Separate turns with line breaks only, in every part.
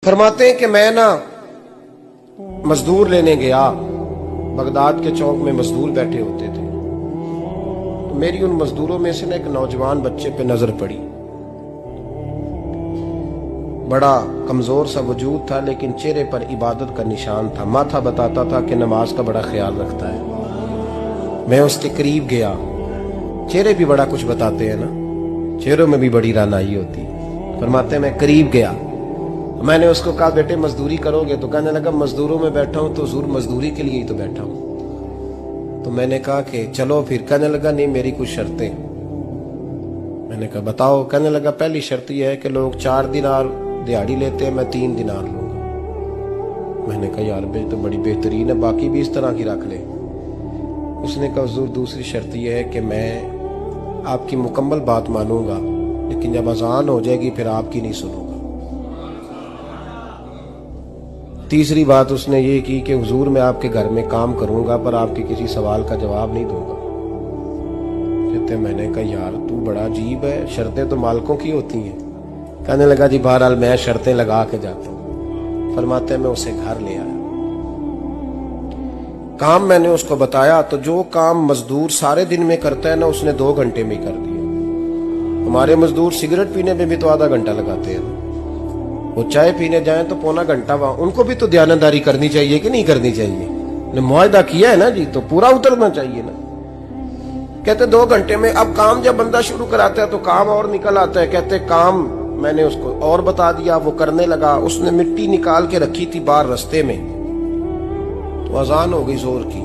फरमाते हैं कि मैं ना मजदूर लेने गया, बगदाद के चौक में मजदूर बैठे होते थे। तो मेरी उन मजदूरों में से ना एक नौजवान बच्चे पे नजर पड़ी। बड़ा कमजोर सा वजूद था, लेकिन चेहरे पर इबादत का निशान था। माथा बताता था कि नमाज का बड़ा ख्याल रखता है। मैं उसके करीब गया। चेहरे भी बड़ा कुछ बताते हैं ना, चेहरों में भी बड़ी रानाई होती है। फरमाते हैं मैं करीब गया, मैंने उसको कहा बेटे मजदूरी करोगे? तो कहने लगा मजदूरों में बैठा हूं तो हुजूर मजदूरी के लिए ही तो बैठा हूं। तो मैंने कहा कि चलो फिर। कहने लगा नहीं मेरी कुछ शर्तें। मैंने कहा बताओ। कहने लगा पहली शर्त यह है कि लोग 4 दिनार दिहाड़ी लेते हैं, मैं 3 दिनार लूंगा। मैंने कहा यार भाई तो बड़ी बेहतरीन है, बाकी भी इस तरह की रख ले। उसने कहा हुजूर दूसरी शर्त यह है कि मैं आपकी मुकम्मल बात मानूंगा, लेकिन जब अजान हो जाएगी फिर आपकी नहीं सुनूंगा। तीसरी बात उसने ये की कि हुजूर मैं आपके घर में काम करूंगा पर आपके किसी सवाल का जवाब नहीं दूंगा। कहते मैंने कहा यार तू बड़ा अजीब है, शर्तें तो मालिकों की होती हैं। कहने लगा जी बहरहाल मैं शर्तें लगा के जाता हूं। फरमाते मैं उसे घर ले आया। काम मैंने उसको बताया तो जो काम मजदूर सारे दिन में करता है ना, उसने 2 घंटे में कर दिया। हमारे मजदूर सिगरेट पीने में भी तो आधा घंटा लगाते हैं, वो चाय पीने जाएं तो पौना घंटा। वहां उनको भी तो दयानतदारी करनी चाहिए कि नहीं करनी चाहिए? ने मुआहदा किया है ना जी, तो पूरा उतरना चाहिए ना। कहते 2 घंटे में। अब काम जब बंदा शुरू कराता है तो काम और निकल आता है। कहते काम मैंने उसको और बता दिया, वो करने लगा। उसने मिट्टी निकाल के रखी थी बाहर रास्ते में, तो अजान हो गई जोर की।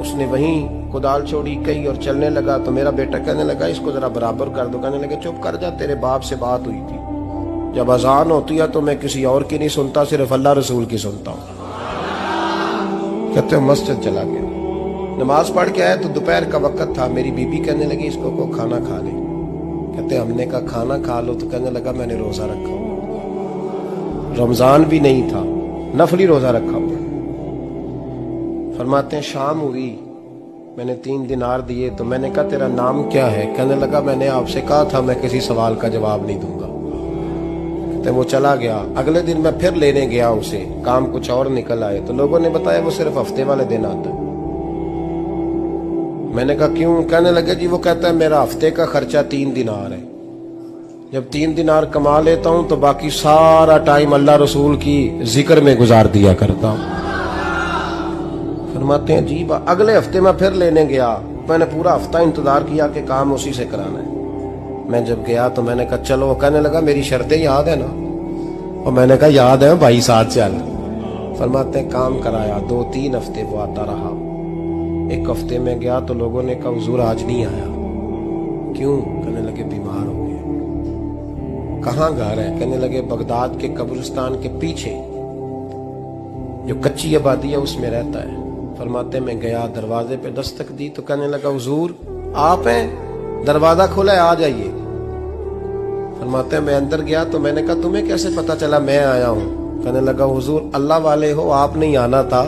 उसने वहीं कुदाल छोड़ी कही और चलने लगा। तो मेरा बेटा कहने लगा इसको जरा बराबर कर दो। कहने लगे चुप कर जा, तेरे बाप से बात हुई थी, जब अजान होती है तो मैं किसी और की नहीं सुनता, सिर्फ अल्लाह रसूल की सुनता हूं। कहते मस्जिद चला गया, नमाज पढ़ के आया तो दोपहर का वक्त था। मेरी बीबी कहने लगी इसको को खाना खा ले। कहते हमने कहा खाना खा लो। तो कहने लगा मैंने रोजा रखा हुआ, रमजान भी नहीं था, नफली रोजा रखा हुआ। फरमाते हैं शाम हुई, मैंने 3 दिनार दिए। तो मैंने कहा तेरा नाम क्या है? कहने लगा मैंने आपसे कहा था मैं किसी सवाल का जवाब नहीं दूंगा। वो चला गया। अगले दिन मैं फिर लेने गया उसे, काम कुछ और निकल आए। तो लोगों ने बताया वो सिर्फ हफ्ते वाले दिन आता है। मैंने कहा क्यों? कहने लगे जी वो कहता है मेरा हफ्ते का खर्चा 3 दिनार है, जब 3 दिनार कमा लेता हूं तो बाकी सारा टाइम अल्लाह रसूल की जिक्र में गुजार दिया करता हूं। फरमाते हैं जी अगले हफ्ते मैं फिर लेने गया। मैंने पूरा हफ्ता इंतजार किया कि काम उसी से कराना है। मैं जब गया तो मैंने कहा चलो। कहने लगा मेरी शर्तें याद है ना? और मैंने कहा याद है भाई, साथ चल। फरमाते हैं काम कराया। 2-3 हफ्ते वो आता रहा। 1 हफ्ते में गया तो लोगों ने कहा हुजूर आज नहीं आया। क्यों? कहने लगे बीमार हो गए। कहाँ घर है? कहने लगे बगदाद के कब्रिस्तान के पीछे जो कच्ची आबादी है उसमें रहता है। फरमाते मैं गया, दरवाजे पे दस्तक दी तो कहने लगा हुजूर आप हैं? दरवाजा खुला है, आ जाइए। फरमाते हैं मैं अंदर गया तो मैंने कहा तुम्हें कैसे पता चला मैं आया हूं? कहने लगा हुजूर अल्लाह वाले हो, आप नहीं आना था,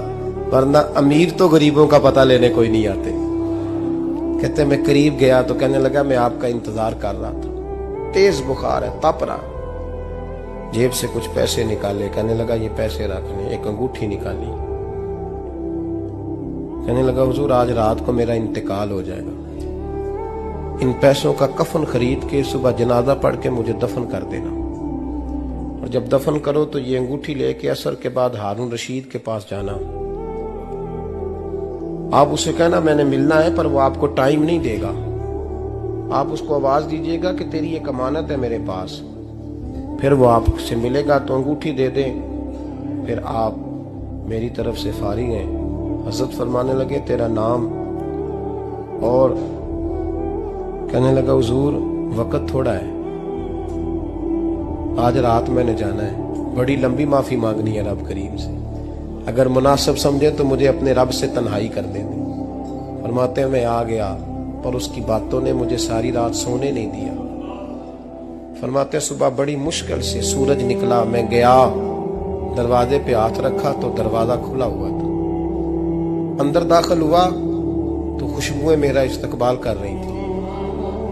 वरना अमीर तो गरीबों का पता लेने कोई नहीं आते। कहते मैं करीब गया तो कहने लगा मैं आपका इंतजार कर रहा था, तेज बुखार है, तप रहा। जेब से कुछ पैसे निकाले। कहने लगा ये पैसे रखने। एक अंगूठी निकाली। कहने लगा हुजूर आज रात को मेरा इंतकाल हो जाएगा, इन पैसों का कफन खरीद के सुबह जनाजा पढ़ के मुझे दफन कर देना, और जब दफन करो तो ये अंगूठी लेके असर के बाद हारून रशीद के पास जाना। आप उसे कहना मैंने मिलना है पर वो आपको टाइम नहीं देगा। आप उसको आवाज दीजिएगा कि तेरी एक अमानत है मेरे पास। फिर वो आपसे मिलेगा तो अंगूठी दे दे, फिर आप मेरी तरफ से फारिग हैं। हजरत फरमाने लगे तेरा नाम? और कहने लगा हुजूर वक्त थोड़ा है, आज रात मैंने जाना है, बड़ी लंबी माफी मांगनी है रब करीम से, अगर मुनासिब समझे तो मुझे अपने रब से तन्हाई कर देने। फरमाते हैं मैं आ गया पर उसकी बातों ने मुझे सारी रात सोने नहीं दिया। फरमाते हैं सुबह बड़ी मुश्किल से सूरज निकला, मैं गया दरवाजे पे हाथ रखा तो दरवाजा खुला हुआ था। अंदर दाखिल हुआ तो खुशबुएं मेरा इस्तकबाल कर रही थी।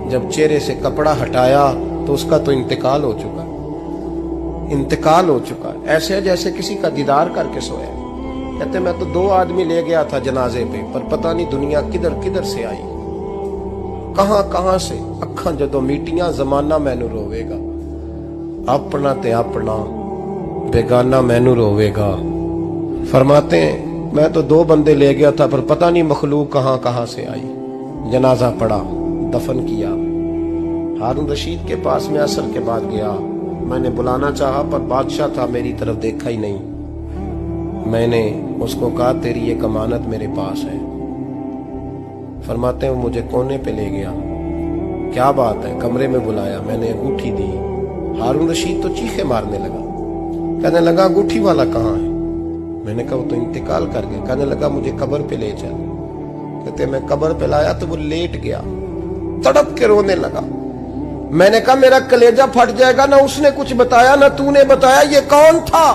जब चेहरे से कपड़ा हटाया तो उसका तो इंतकाल हो चुका। इंतकाल हो चुका है, ऐसे है जैसे किसी का दीदार करके सोया। कहते मैं तो 2 आदमी ले गया था जनाजे पे, पर पता नहीं दुनिया किधर किधर से आई, कहां कहां से। अखा जदों मीटियां जमाना मैनू रोवेगा, अपना ते अपना बेगाना मैनू रोवेगा। फरमाते हैं मैं तो 2 बंदे ले गया था, पर पता नहीं मखलूक कहां कहां से आई। जनाजा पड़ा, दफन किया। हारून रशीद के पास में असर के बाद गया। मैंने बुलाना चाहा पर बादशाह था, मेरी तरफ देखा ही नहीं। मैंने उसको कहा तेरी एक अमानत मेरे पास है। फरमाते हैं मुझे कोने पे ले गया, क्या बात है, कमरे में बुलाया, मैंने अंगूठी दी। हारून रशीद तो चीखे मारने लगा, कहने लगा अंगूठी वाला कहाँ है? मैंने कहा वो तो इंतकाल कर गया। कहने लगा मुझे कब्र पे ले चल। कहते मैं कब्र पे लाया तो वो लेट गया, तड़प के रोने लगा। मैंने कहा मेरा कलेजा फट जाएगा, ना उसने कुछ बताया ना तूने बताया, ये कौन था?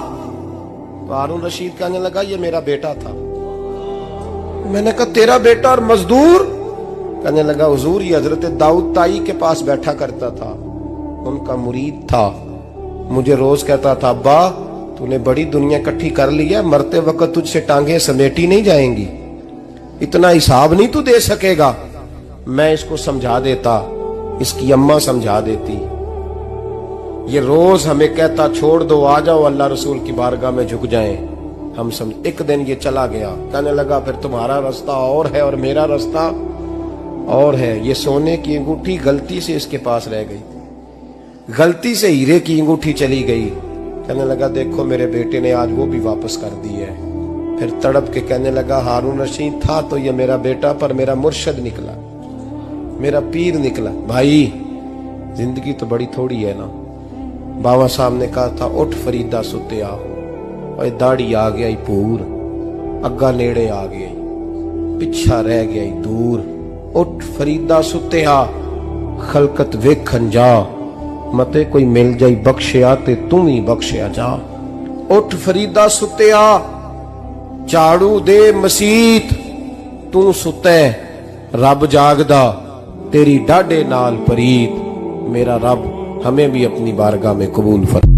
तो हारून रशीद कहने लगा ये मेरा बेटा था। मैंने कहा तेरा बेटा और मजदूर? कहने लगा हुजूर ये हजरत दाऊद ताई के पास बैठा करता था, उनका मुरीद था। मुझे रोज कहता था अब्बा तूने बड़ी दुनिया इकट्ठी कर ली है, मरते वक्त तुझसे टांगे समेटी नहीं जाएंगी, इतना हिसाब नहीं तू दे सकेगा। मैं इसको समझा देता, इसकी अम्मा समझा देती। ये रोज हमें कहता छोड़ दो, आ जाओ अल्लाह रसूल की बारगाह में झुक जाएं। हम समझ। एक दिन ये चला गया, कहने लगा फिर तुम्हारा रास्ता और है और मेरा रास्ता और है। ये सोने की अंगूठी गलती से इसके पास रह गई, गलती से हीरे की अंगूठी चली गई। कहने लगा देखो मेरे बेटे ने आज वो भी वापस कर दी है। फिर तड़प के कहने लगा हारून रशीद था तो ये मेरा बेटा, पर मेरा मुर्शद निकला, मेरा पीर निकला। भाई जिंदगी तो बड़ी थोड़ी है ना। बाबा साहब ने कहा था उठ फरीदा सुते आओ, और दाढ़ी आ गया पूर, अग्गा नेड़े आ गया, पिछा रह गया दूर। उठ फरीदा सुते आ, खलकत वेखन जा, मते कोई मिल जाई बख्शिया ते तू ही बख्शिया जा। उठ फरीदा सुते आ, झाड़ू दे मसीत, तू सुते रब जागदा, तेरी डाडे नाल परीत। मेरा रब हमें भी अपनी बारगाह में कबूल फरमा।